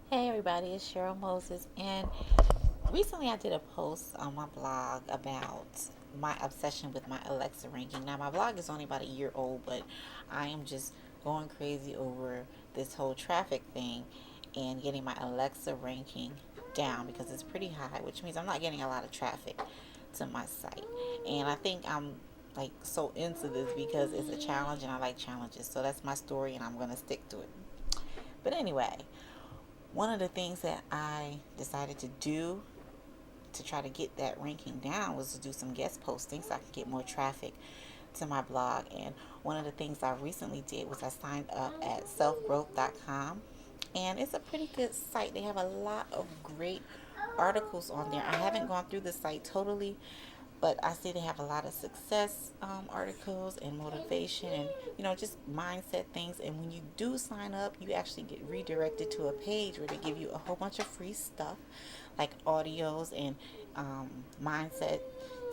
Hey everybody, it's Cheryl Moses, and recently I did a post on my blog about my obsession with my Alexa ranking. Now, my blog is only about a year old, but I am just going crazy over this whole traffic thing and getting my Alexa ranking down because it's pretty high, which means I'm not getting a lot of traffic to my site. And I think I'm like so into this because it's a challenge and I like challenges. So that's my story, and I'm going to stick to it. But anyway, one of the things that I decided to do to try to get that ranking down was to do some guest posting so I could get more traffic to my blog. And one of the things I recently did was I signed up at selfgrowth.com. And it's a pretty good site. They have a lot of great articles on there. I haven't gone through the site totally, but I see they have a lot of success articles and motivation and just mindset things. And when you do sign up, you actually get redirected to a page where they give you a whole bunch of free stuff like audios and mindset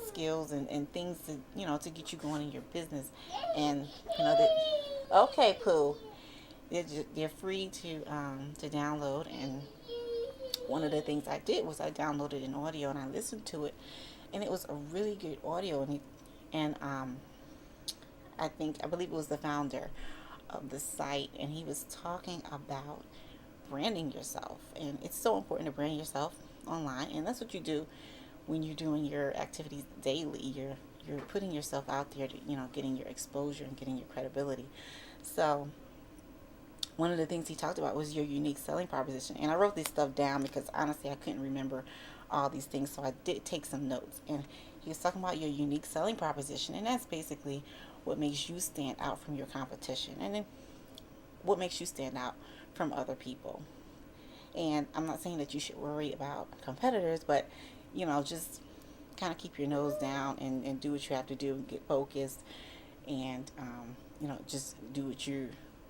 skills and things to to get you going in your business. And that okay, Pooh, they're free to download. And one of the things I did was I downloaded an audio and I listened to it, and it was a really good audio. And I believe it was the founder of the site, and he was talking about branding yourself, and it's so important to brand yourself online, and that's what you do when you're doing your activities daily. You're putting yourself out there to getting your exposure and getting your credibility. So one of the things he talked about was your unique selling proposition. And I wrote this stuff down because honestly I couldn't remember all these things. So I did take some notes. And he was talking about your unique selling proposition. And that's basically what makes you stand out from your competition. And then what makes you stand out from other people. And I'm not saying that you should worry about competitors, but just kind of keep your nose down and do what you have to do, get focused, and just do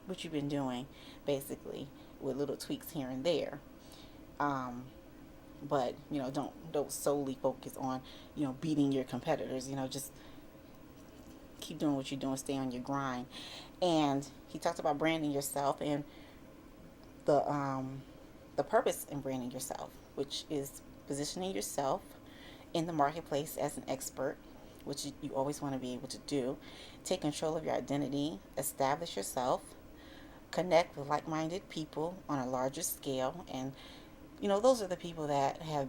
what you've been doing, basically, with little tweaks here and there. Um, but don't solely focus on beating your competitors. Just keep doing what you're doing, stay on your grind. And he talked about branding yourself and the purpose in branding yourself, which is positioning yourself in the marketplace as an expert, which you always want to be able to do. Take control of your identity, establish yourself, connect with like-minded people on a larger scale. And those are the people that have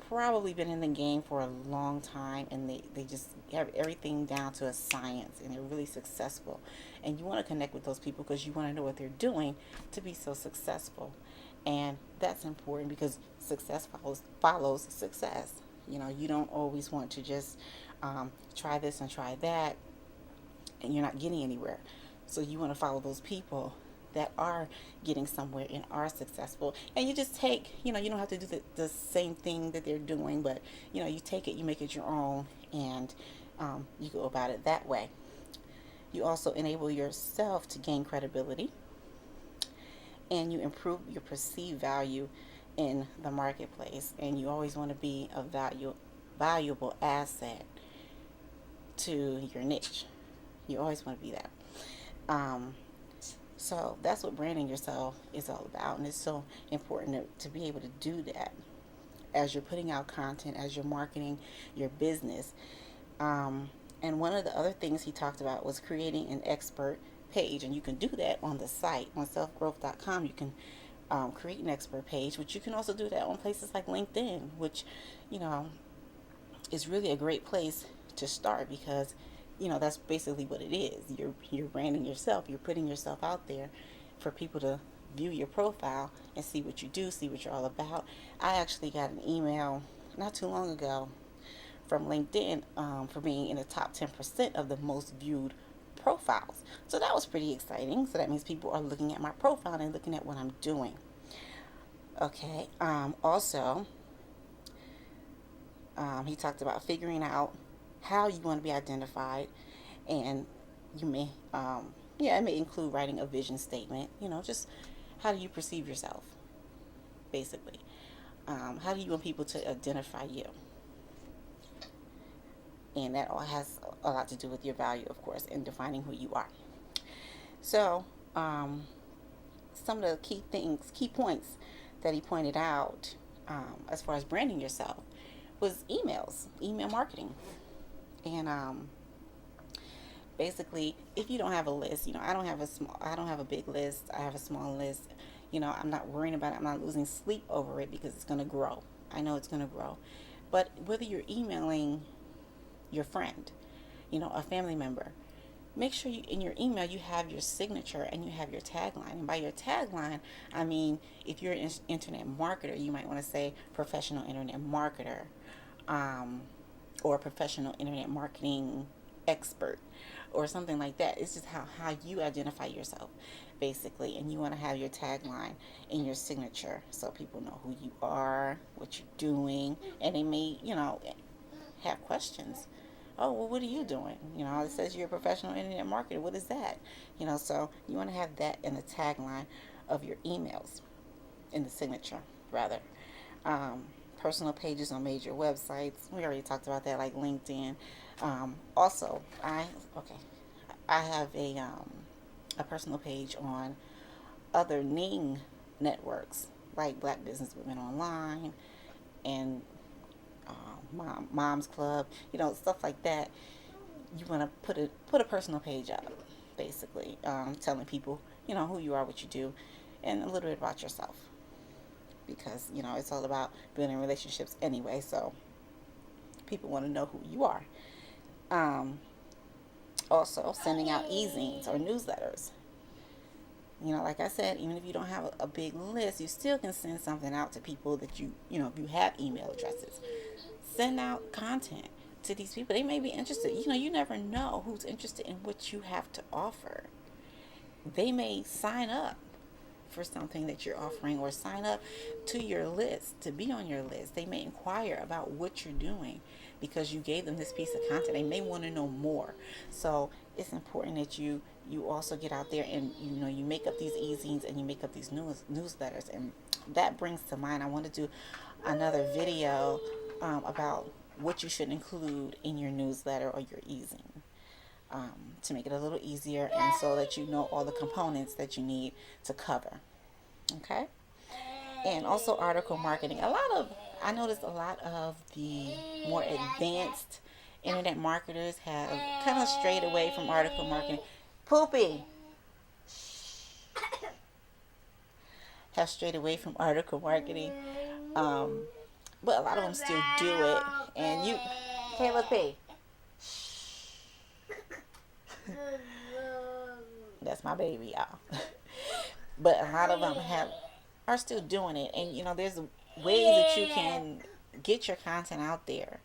probably been in the game for a long time, and they just have everything down to a science, and they're really successful. And you want to connect with those people because you want to know what they're doing to be so successful. And that's important because success follows success. You don't always want to just try this and try that, and you're not getting anywhere. So you want to follow those people that are getting somewhere and are successful. And you just take, you don't have to do the same thing that they're doing, but you take it, you make it your own, and you go about it that way. You also enable yourself to gain credibility, and you improve your perceived value in the marketplace. And you always want to be a valuable asset to your niche. You always want to be that. Um, so that's what branding yourself is all about, and it's so important to be able to do that as you're putting out content, as you're marketing your business. Um, and one of the other things he talked about was creating an expert page, and you can do that on the site on selfgrowth.com. You can create an expert page, but you can also do that on places like LinkedIn, which you know is really a great place to start because that's basically what it is. You're branding yourself. You're putting yourself out there for people to view your profile and see what you do, see what you're all about. I actually got an email not too long ago from LinkedIn for being in the top 10% of the most viewed profiles. So that was pretty exciting. So that means people are looking at my profile and looking at what I'm doing. Okay. Also, he talked about figuring out how you want to be identified, and you may, yeah, it may include writing a vision statement. Just how do you perceive yourself, basically. How do you want people to identify you? And that all has a lot to do with your value, of course, and defining who you are. So, some of the key points that he pointed out, as far as branding yourself, was email marketing. And basically, if you don't have a list, I don't have a big list. I have a small list. I'm not worrying about it. I'm not losing sleep over it because it's going to grow. I know it's going to grow. But whether you're emailing your friend, a family member, make sure in your email you have your signature and you have your tagline. And by your tagline, I mean, if you're an internet marketer, you might want to say professional internet marketer, or professional internet marketing expert, or something like that. It's just how you identify yourself, basically. And you want to have your tagline in your signature so people know who you are, what you're doing, and they may, have questions. Oh, well, what are you doing? It says you're a professional internet marketer. What is that? So you want to have that in the tagline of your emails, in the signature, rather. Personal pages on major websites. We already talked about that, like LinkedIn. Also, I have a personal page on other Ning networks, like Black Business Women Online and Mom's Club, stuff like that. You want to put a personal page up, basically, telling people, who you are, what you do, and a little bit about yourself. Because, it's all about building relationships anyway, so people want to know who you are. Also, sending out e-zines or newsletters. Like I said, even if you don't have a big list, you still can send something out to people that if you have email addresses. Send out content to these people. They may be interested. You never know who's interested in what you have to offer. They may sign up for something that you're offering, or sign up to your list to be on your list. They may inquire about what you're doing because you gave them this piece of content. They may want to know more. So it's important that you also get out there and you make up these e-zines and you make up these newsletters. And that brings to mind, I want to do another video about what you should include in your newsletter or your e-zine, to make it a little easier, and so that you know all the components that you need to cover. Okay? And also article marketing. I noticed a lot of the more advanced internet marketers have kind of strayed away from article marketing. Poopy! Have strayed away from article marketing. But a lot of them still do it. And Kayla P. That's my baby, y'all. But a lot of them are still doing it. And, there's ways that you can get your content out there.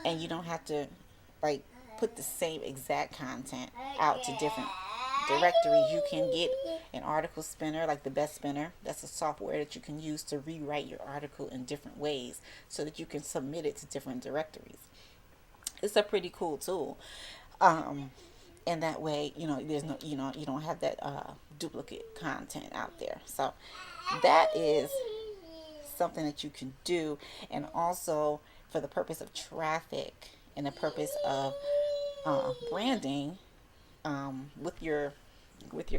And you don't have to, put the same exact content out to different directories. You can get an article spinner, like the Best Spinner. That's a software that you can use to rewrite your article in different ways so that you can submit it to different directories. It's a pretty cool tool. And that way, there's no, you don't have that duplicate content out there. So that is something that you can do. And also, for the purpose of traffic and the purpose of branding, with your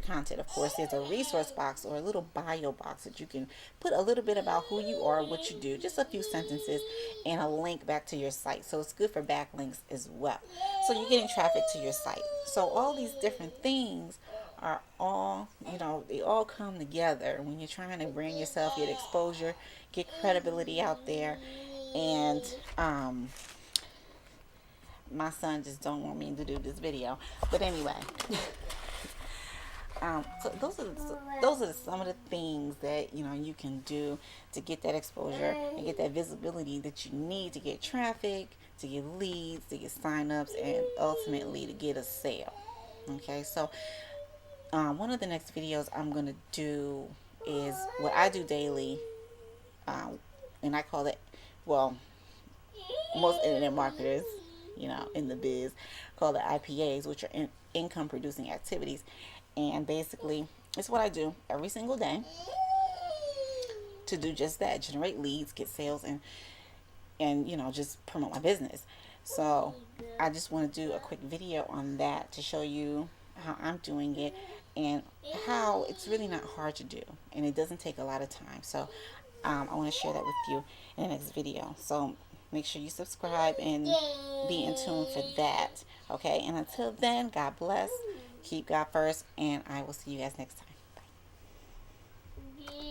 content, of course, there's a resource box or a little bio box that you can put a little bit about who you are, what you do, just a few sentences, and a link back to your site. So it's good for backlinks as well. So you're getting traffic to your site. So all these different things are all, they all come together when you're trying to brand yourself, get exposure, get credibility out there. And my son just don't want me to do this video, but anyway. So those are some of the things that you can do to get that exposure and get that visibility that you need to get traffic, to get leads, to get signups, and ultimately to get a sale. Okay, so one of the next videos I'm gonna do is what I do daily, and I call it, well, most internet marketers, in the biz, call it IPAs, which are income producing activities. And basically, it's what I do every single day to do just that: generate leads, get sales, and just promote my business. So I just want to do a quick video on that to show you how I'm doing it and how it's really not hard to do, and it doesn't take a lot of time. So I want to share that with you in the next video. So make sure you subscribe and be in tune for that. Okay, and until then, God bless. Keep God first, and I will see you guys next time. Bye.